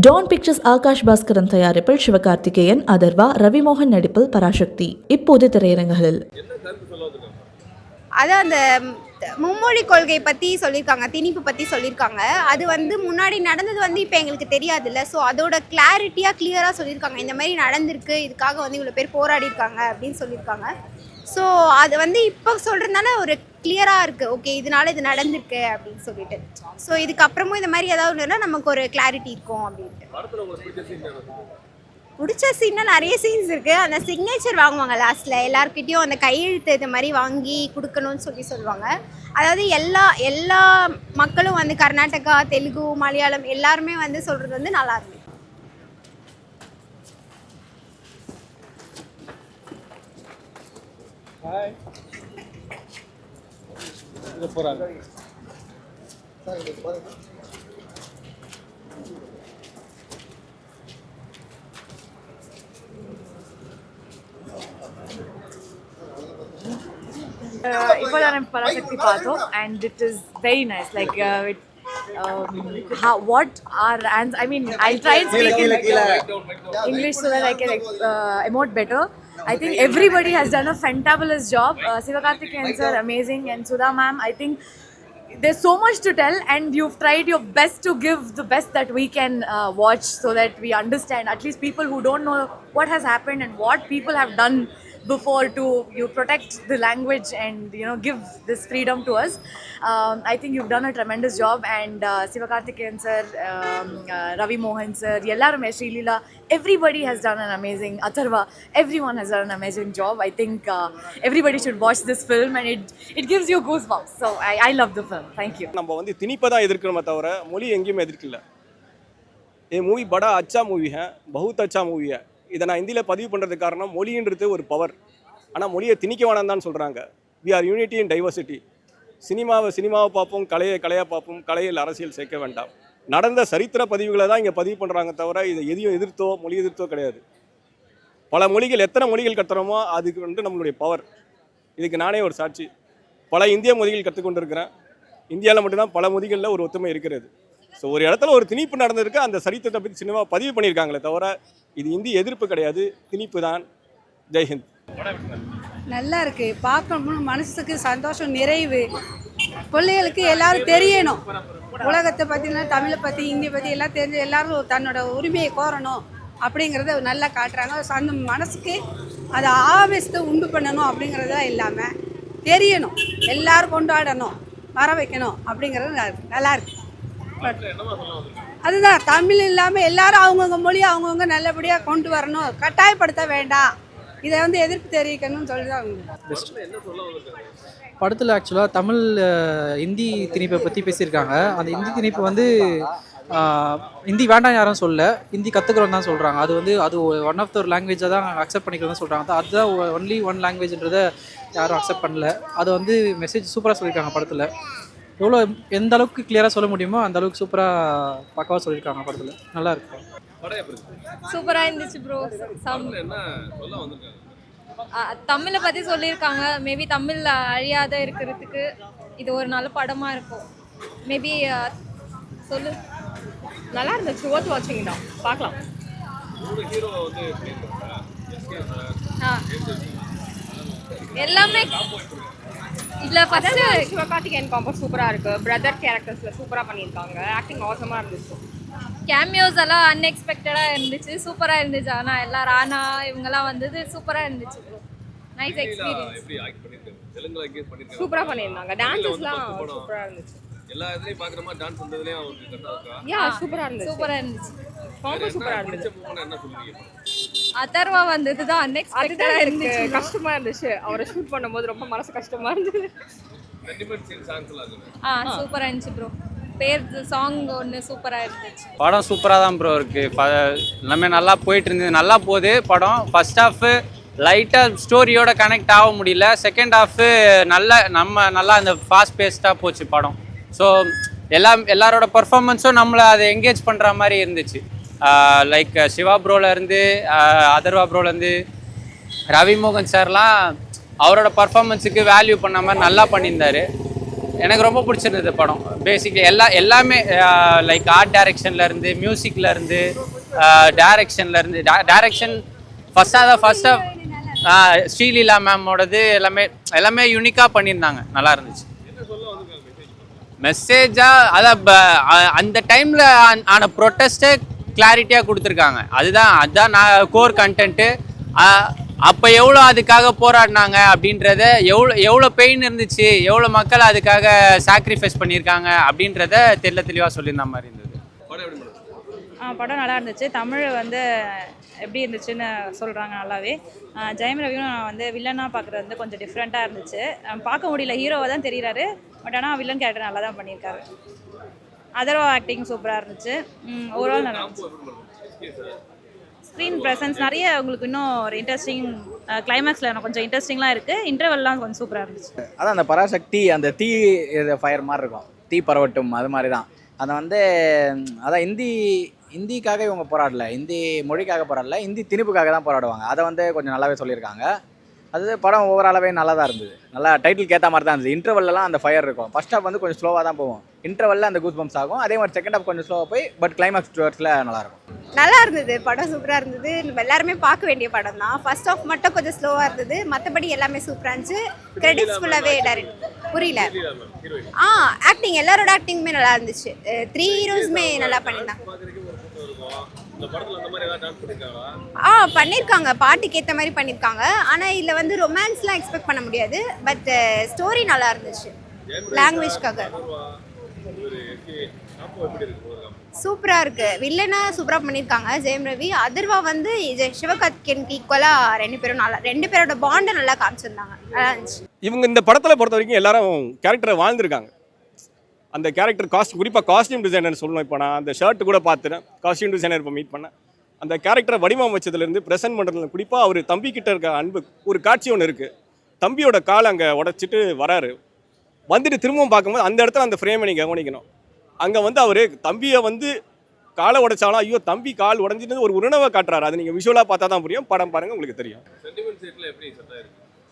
Don pictures Akash Bhaskaran தயாரிப்பில் சிவகார்த்திகேயன், அதர்வா, ரவி மோகன் நடிப்பில் பராசக்தி இப்போது திரையரங்குகளில். அதான் அந்த மும்மொழி கொள்கை பற்றி சொல்லியிருக்காங்க, திணிப்பு பற்றி சொல்லியிருக்காங்க. அது முன்னாடி நடந்தது இப்போ எங்களுக்கு தெரியாதுல்ல. ஸோ அதோட கிளியராக சொல்லியிருக்காங்க. இந்த மாதிரி நடந்திருக்கு, இதுக்காக இவ்வளோ பேர் போராடி இருக்காங்க அப்படின்னு சொல்லியிருக்காங்க. ஸோ அது இப்போ சொல்கிறதுனால ஒரு கிளியராக இருக்குது. ஓகே, இதனால இது நடந்திருக்கு அப்படின்னு சொல்லிட்டு. ஸோ இதுக்கப்புறமும் இந்த மாதிரி ஏதாவது ஒன்றுனா நமக்கு ஒரு கிளாரிட்டி இருக்கும் அப்படின்ட்டு. பிடிச்ச சீன்னா நிறைய சீன்ஸ் இருக்குது. அந்த சிக்னேச்சர் வாங்குவாங்க லாஸ்ட்டில், எல்லாருக்கிட்டையும் அந்த கையெழுத்து இது மாதிரி வாங்கி கொடுக்கணும்னு சொல்லுவாங்க. அதாவது எல்லா மக்களும் கர்நாடகா, தெலுங்கு, மலையாளம் எல்லாருமே சொல்கிறது நல்லா இருக்கு. இப்போதான் பராசக்தி பார்த்தோம் and it is very nice, like what are, and I mean I'll try and speak in English so that I can emote better. I think everybody has done a fantabulous job. Sivakarthikeyan sir amazing, and Sudha ma'am, I think there's so much to tell and you've tried your best to give the best that we can watch so that we understand, at least people who don't know what has happened and what people have done before to you protect the language and give this freedom to us. I think you've done a tremendous job, and Sivakarthikeyan sir, Ravi Mohan sir, Yellarume, Srilila, everybody has done an amazing, Atharva, everyone has done an amazing job. I think everybody should watch this film and it gives you goosebumps. So I love the film. Thank you. நம்ம திணிப்பை தான் எதிர்க்கணுமே தவிர மொழி எங்கேயும் எதிர்க்கல. ये movie बड़ा अच्छा movie है, बहुत अच्छा मूवी है. இதை நான் இந்தியில் பதிவு பண்ணுறதுக்கு காரணம் மொழின்றது ஒரு பவர். ஆனால் மொழியை திணிக்க வேணாம் தான் சொல்கிறாங்க. We are unity in diversity. சினிமாவை பார்ப்போம், கலையாக பார்ப்போம், கலையில் அரசியல் சேர்க்க வேண்டாம். நடந்த சரித்திர பதிவுகளை தான் இங்கே பதிவு பண்ணுறாங்க தவிர இதை எதையும் எதிர்த்தோ மொழி எதிர்த்தோ கிடையாது. பல மொழிகள், எத்தனை மொழிகள் கற்றுறோமோ அதுக்கு நம்மளுடைய பவர். இதுக்கு நானே ஒரு சாட்சி. பல இந்திய மொழிகள் கற்றுக்கொண்டு இருக்கிறேன். இந்தியாவில் மட்டும்தான் பல மொழிகளில் ஒரு ஒத்துமை இருக்கிறது. ஸோ ஒரு இடத்துல ஒரு திணிப்பு நடந்திருக்கு, அந்த சரித்திரத்தை பற்றி சினிமா பதிவு பண்ணியிருக்காங்களே தவிர இது இந்தி எதிர்ப்பு கிடையாது, திணிப்பு தான். ஜெய்ஹிந்த். நல்லா இருக்கு, பார்க்கணும், மனசுக்கு சந்தோஷம், நிறைவு. பிள்ளைகளுக்கு எல்லாரும் தெரியணும், உலகத்தை பற்றினா தமிழை பற்றி, இந்தியை பற்றி எல்லாம் தெரிஞ்சு எல்லாரும் தன்னோட உரிமையை கோரணும் அப்படிங்கிறத நல்லா காட்டுறாங்க. அந்த மனசுக்கு அதை ஆவேசத்தை உண்டு பண்ணணும் அப்படிங்கிறத இல்லாமல் தெரியணும், எல்லாரும் கொண்டாடணும், வர வைக்கணும் அப்படிங்கிறது நல்லா இருக்கு. அதுதான், தமிழ் இல்லாமல் எல்லாரும் அவங்கவுங்க மொழி அவங்கவுங்க நல்லபடியாக கொண்டு வரணும், கட்டாயப்படுத்த வேண்டாம், இதை எதிர்ப்பு தெரிவிக்கணும்னு சொல்லி தான். படத்தில் ஆக்சுவலாக தமிழ் இந்தி திணிப்பை பற்றி பேசியிருக்காங்க. அந்த இந்தி திணிப்பு ஹிந்தி வேண்டாம் யாரும் சொல்ல, ஹிந்தி கற்றுக்கிறோம் தான் சொல்கிறாங்க. அது ஒன் ஆஃப் த ஒரு லாங்குவேஜை தான் அக்செப்ட் பண்ணிக்கிறோம் தான் சொல்கிறாங்க. அதுதான் ஒன்லி ஒன் லாங்குவேஜ்ன்றதை யாரும் அக்செப்ட் பண்ணல. அது மெசேஜ் சூப்பராக சொல்லியிருக்காங்க படத்தில். எவ்வளோ எந்த அளவுக்கு கிளியராக சொல்ல முடியுமோ அந்த அளவுக்கு சூப்பராக பக்காவாக சொல்லியிருக்காங்க படத்தில். நல்லா இருக்கு. சூப்பராக இருந்துச்சு ப்ரோ. தமிழை பற்றி சொல்லியிருக்காங்க. மேபி தமிழ் அழியாத இருக்கிறதுக்கு இது ஒரு நல்ல படமாக இருக்கும். மேபி சொல்லு. நல்லா இருந்துச்சு, ஒர்த் வாட்சிங் தான், பார்க்கலாம். எல்லாமே இல்லை, ஃபஸ்ட்டு சிவகார்த்திகேயன் காம்போ சூப்பராக இருக்குது. பிரதர் கேரக்டர்ஸில் சூப்பராக பண்ணியிருக்காங்க. ஆக்டிங் ஆசமாக இருந்துச்சு. கேமியோஸ் எல்லாம் அன்எக்ஸ்பெக்டடாக இருந்துச்சு, சூப்பராக இருந்துச்சு. ஆனால் எல்லாம் ராணா இவங்கெல்லாம் சூப்பராக இருந்துச்சு. Nice experience. சூப்பராக பண்ணியிருந்தாங்க. டான்ஸஸ்லாம் சூப்பராக இருந்துச்சு. எல்லா இடத்துலையும் பார்க்குற மாதிரி டான்ஸ் வந்ததுலேயும் அவருக்கு கரெக்டாக இருக்கா? யா, சூப்பராக இருந்துச்சு. சூப்பராக இருந்துச்சு. காம்போ சூப்பராக இருந்துச்சு. என்ன சொல்லுவீங்க? அதர்வா தான் அன்எக்ஸ்பெக்டடாக இருந்துச்சு, கஷ்டமாக இருந்துச்சு. அவரை ஷூட் பண்ணும்போது ரொம்ப மனசு கஷ்டமாக இருந்தது. சூப்பராக இருந்துச்சு ப்ரோ. பேர் சாங் ஒன்று சூப்பராக இருந்துச்சு. படம் சூப்பராக தான் ப்ரோ இருக்குது. எல்லாமே நல்லா போயிட்டு இருந்தது, நல்லா போகுது படம். ஃபர்ஸ்ட் ஹாஃபு லைட்டாக ஸ்டோரியோட கனெக்ட் ஆக முடியல. செகண்ட் ஹாஃபு நல்லா அந்த ஃபாஸ்ட் பேஸ்டாக போச்சு படம். ஸோ எல்லாரோட பர்ஃபார்மன்ஸும் நம்மளை அதை என்கேஜ் பண்ணுற மாதிரி இருந்துச்சு. லைக் சிவா ப்ரோலேருந்து, அதர்வா ப்ரோலேருந்து, ரவி மோகன் சார்லாம் அவரோட பர்ஃபார்மன்ஸுக்கு வேல்யூ பண்ண மாதிரி நல்லா பண்ணியிருந்தார். எனக்கு ரொம்ப பிடிச்சிருந்தது படம். பேசிக்லி எல்லாமே லைக் ஆர்ட் டைரக்ஷன்லேருந்து மியூசிக்லேருந்து டைரக்ஷன் ஃபஸ்ட்டாக ஸ்ரீலீலா மேமோடது எல்லாமே யூனிக்காக பண்ணியிருந்தாங்க. நல்லா இருந்துச்சு. மெசேஜாக அதான் அந்த டைமில் ஆன ப்ரொட்டஸ்ட்டை கிளாரிட்டியாக கொடுத்துருக்காங்க. அதுதான் நான் கோர் கண்டென்ட்டு. அப்போ எவ்வளோ அதுக்காக போராடினாங்க அப்படின்றத, எவ்வளோ பெயின் இருந்துச்சு, எவ்வளோ மக்கள் அதுக்காக சாக்ரிஃபைஸ் பண்ணியிருக்காங்க அப்படின்றத தெளிவாக சொல்லியிருந்த மாதிரி இருந்தது. படம் நல்லா இருந்துச்சு. தமிழ் வந்து எப்படி இருந்துச்சுன்னு சொல்கிறாங்க நல்லாவே. ஜெயம் ரவியும் நான் வந்து வில்லனாக பார்க்குறது வந்து கொஞ்சம் டிஃப்ரெண்ட்டாக இருந்துச்சு. பார்க்க முடியல, ஹீரோவை தான் தெரிகிறாரு. பட் ஆனால் வில்லன் கேரக்டர் நல்லா தான் பண்ணியிருக்காரு. அதர்வா ஆக்டிங் சூப்பராக இருந்துச்சு. ஓவரால் நல்லா இருந்துச்சு. ஸ்க்ரீன் ப்ரெசன்ஸ் நிறைய உங்களுக்கு இன்னும் ஒரு இன்ட்ரெஸ்டிங் கிளைமேக்ஸில் கொஞ்சம் இன்ட்ரெஸ்டிங்லாம் இருக்குது. இன்டர்வெல்லாம் கொஞ்சம் சூப்பராக இருந்துச்சு. அதான் அந்த பராசக்தி அந்த தீ ஃபயர் மாதிரி இருக்கும், தீ பரவட்டும் அது மாதிரி தான். அதை வந்து அதான் இந்திக்காக இவங்க போராடல, இந்தி மொழிக்காக போராடல, இந்தி திணிப்புக்காக தான் போராடுவாங்க. அதை வந்து கொஞ்சம் நல்லாவே சொல்லியிருக்காங்க. அது படம் ஓவராலாகவே நல்லா தான் இருந்தது. நல்லா டைட்டில் ஏற்ற மாதிரி தான் இருந்தது. இன்டர்வல்லாம் அந்த ஃபயர் இருக்கும். ஃபர்ஸ்ட் ஹாஃப் வந்து கொஞ்சம் ஸ்லோவாக தான் போகும், இன்டர்வல்ல அந்த கூஸ் பம்ப்ஸ் ஆகும். அதே மாதிரி செகண்ட் ஹாஃப் கொஞ்சம் ஸ்லோவாக போய் பட் கிளைமேக்ஸ் டுவர்ட்ஸில் நல்லாயிருக்கும். நல்லா இருந்தது படம், சூப்பராக இருந்தது. நம்ம எல்லாருமே பார்க்க வேண்டிய படம் தான். ஃபர்ஸ்ட் ஆஃப் மட்டும் கொஞ்சம் ஸ்லோவாக இருந்தது, மற்றபடி எல்லாமே சூப்பராக இருந்துச்சு. கிரெடிட்ஸ் ஃபுல்லாகவே டைரக்ட் புரியல. ஆக்டிங் எல்லாரோட ஆக்டிங்குமே நல்லா இருந்துச்சு. 3 ஹீரோஸுமே நல்லா பண்ணியிருந்தாங்க. பண்ணியிருக்காங்க, பாட்டுக்கு ஏற்ற மாதிரி பண்ணியிருக்காங்க. ஆனால் இதில் வந்து ரொமான்ஸ்லாம் எக்ஸ்பெக்ட் பண்ண முடியாது. பட் ஸ்டோரி நல்லா இருந்துச்சு. லாங்குவேஜ்க்காக சூப்பராக இருக்குது. வில்லனா சூப்பராக பண்ணியிருக்காங்க ஜெயம் ரவி. அதர்வா வந்து சிவகார்த்திகேயனுக்கு ஈக்குவலாக ரெண்டு பேரோட பாண்டை நல்லா காமிச்சிருந்தாங்க. நல்லா இருந்துச்சு. இவங்க இந்த படத்தில் பொறுத்த வரைக்கும் எல்லாரும் கேரக்டரை வாழ்ந்துருக்காங்க. அந்த கேரக்டர் குறிப்பாக காஸ்டியூம் டிசைனர் சொல்லணும். இப்போ நான் அந்த ஷர்ட் கூட பார்த்துட்டேன், காஸ்டியூம் டிசைனர் இப்போ மீட் பண்ணேன். அந்த கேரக்டரை வடிவமைச்சதுலேருந்து ப்ரெசென்ட் பண்ணுறதுல குறிப்பாக அவர் தம்பிக்கிட்ட இருக்க அன்பு. ஒரு காட்சி ஒன்று இருக்குது, தம்பியோட காலை அங்கே உடச்சிட்டு வராரு, வந்துட்டு திரும்பவும் பார்க்கும்போது அந்த இடத்துல அந்த ஃப்ரேமை நீங்கள் கவனிக்கணும். அங்கே வந்து அவர் தம்பியை வந்து காலை உடைச்சாலும் ஐயோ தம்பி கால் உடஞ்சிட்டு ஒரு உணவை காட்டுறாரு. அது நீங்கள் விஷுவலாக பார்த்தா தான் புரியும். படம் பாருங்கள், உங்களுக்கு தெரியும்.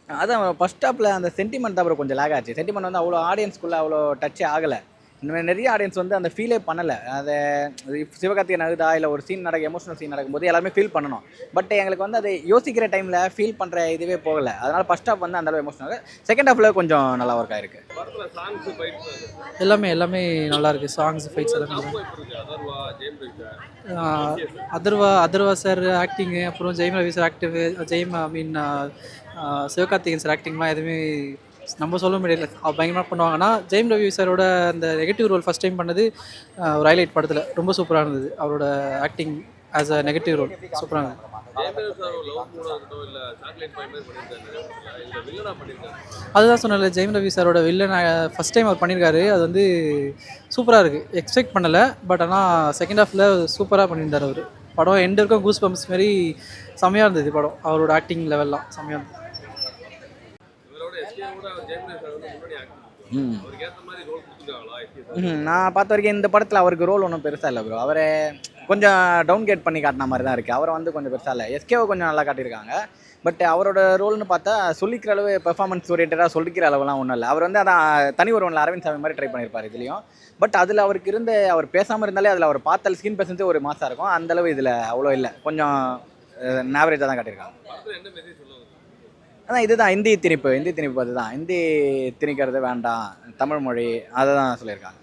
அதான் ஃபர்ஸ்ட் ஹாஃபில் அந்த சென்டிமெண்ட் தான் அப்புறம் கொஞ்சம் லேக் ஆச்சு. சென்டிமெண்ட் வந்து அவ்வளோ ஆடியன்ஸ்குள்ளே அவ்வளோ டச்சே ஆகலை. இன்னும் நிறைய ஆடியன்ஸ் வந்து அந்த ஃபீலே பண்ணலை. அதை சிவகார்த்திகேயன் அழுதா இல்லை ஒரு சீன் எமோஷனல் சீன் நடக்கும்போது எல்லாருமே ஃபீல் பண்ணணும். பட் எங்களுக்கு வந்து அதை யோசிக்கிற டைமில் ஃபீல் பண்ணுற இதுவே போகலை. அதனால் ஃபர்ஸ்ட் ஹாஃப் வந்து அந்தளவு எமோஷனல். செகண்ட் ஹாஃபில் கொஞ்சம் நல்லா ஒர்க் ஆயிருக்கு. எல்லாமே நல்லா இருக்குது. சாங்ஸ் ஃபைட்ஸ் எல்லாமே. அதர்வா சார் ஆக்டிங்கு, அப்புறம் ஜெயம் ரவி சார் சிவகார்த்திகேயன் சார் ஆக்டிங்லாம் எதுவுமே நம்ம சொல்ல முடியல. பயங்கரமாக பண்ணுவாங்கன்னா ஜெயம் ரவி சாரோட அந்த நெகட்டிவ் ரோல் ஃபஸ்ட் டைம் பண்ணது ஒரு ஹைலைட் படத்தில் ரொம்ப சூப்பராக இருந்தது. அவரோட acting as a negative role சூப்பராக இருந்தது. அதுதான் சொன்னல, ஜெயம் ரவி சாரோட வில்லன் ஃபஸ்ட் டைம் அவர் பண்ணியிருக்காரு. அது வந்து சூப்பராக இருக்குது. எக்ஸ்பெக்ட் பண்ணலை, பட் ஆனால் செகண்ட் ஹாஃபில் சூப்பராக பண்ணியிருந்தார் அவர். படம் எண்ட் இருக்கும் கூஸ் பம்ப்ஸ் மாரி செம்மையாக இருந்தது படம். அவரோட ஆக்டிங் லெவல்லாம் செம்மையாக இருந்தது. நான் பார்த்த வரைக்கும் இந்த படத்தில் அவருக்கு ரோல் ஒன்றும் பெருசாக இல்லை ப்ரோ. அவரை கொஞ்சம் டவுன் கேட் பண்ணி காட்டின மாதிரி தான் இருக்குது. அவரை வந்து கொஞ்சம் பெருசாக இல்லை. எஸ்கேவை கொஞ்சம் நல்லா காட்டியிருக்காங்க. பட் அவரோட ரோல்னு பார்த்தா சொல்லிக்கிற அளவு பெர்ஃபார்மன்ஸ் ஓரியன்டாக சொல்லிக்கிற அளவுலாம் ஒன்றும் இல்லை. அவர் வந்து அதான் தனி ஒருவனில் அரவிந்த் சாமி மாதிரி ட்ரை பண்ணியிருப்பார் இதுலேயும். பட் அதில் அவருக்கு அவர் பேசாமல் இருந்தாலே அதில் அவர் பார்த்தால் ஸ்கின் பேசுறது ஒரு மாசாக இருக்கும். அந்தளவு இதில் அவ்வளோ இல்லை, கொஞ்சம் ஆவரேஜாக தான் காட்டியிருக்காங்க. அதான் இதுதான் இந்தி திணிப்பு அதுதான். இந்தி திணிக்கிறது வேண்டாம், தமிழ் மொழி அதை தான் சொல்லியிருக்காங்க.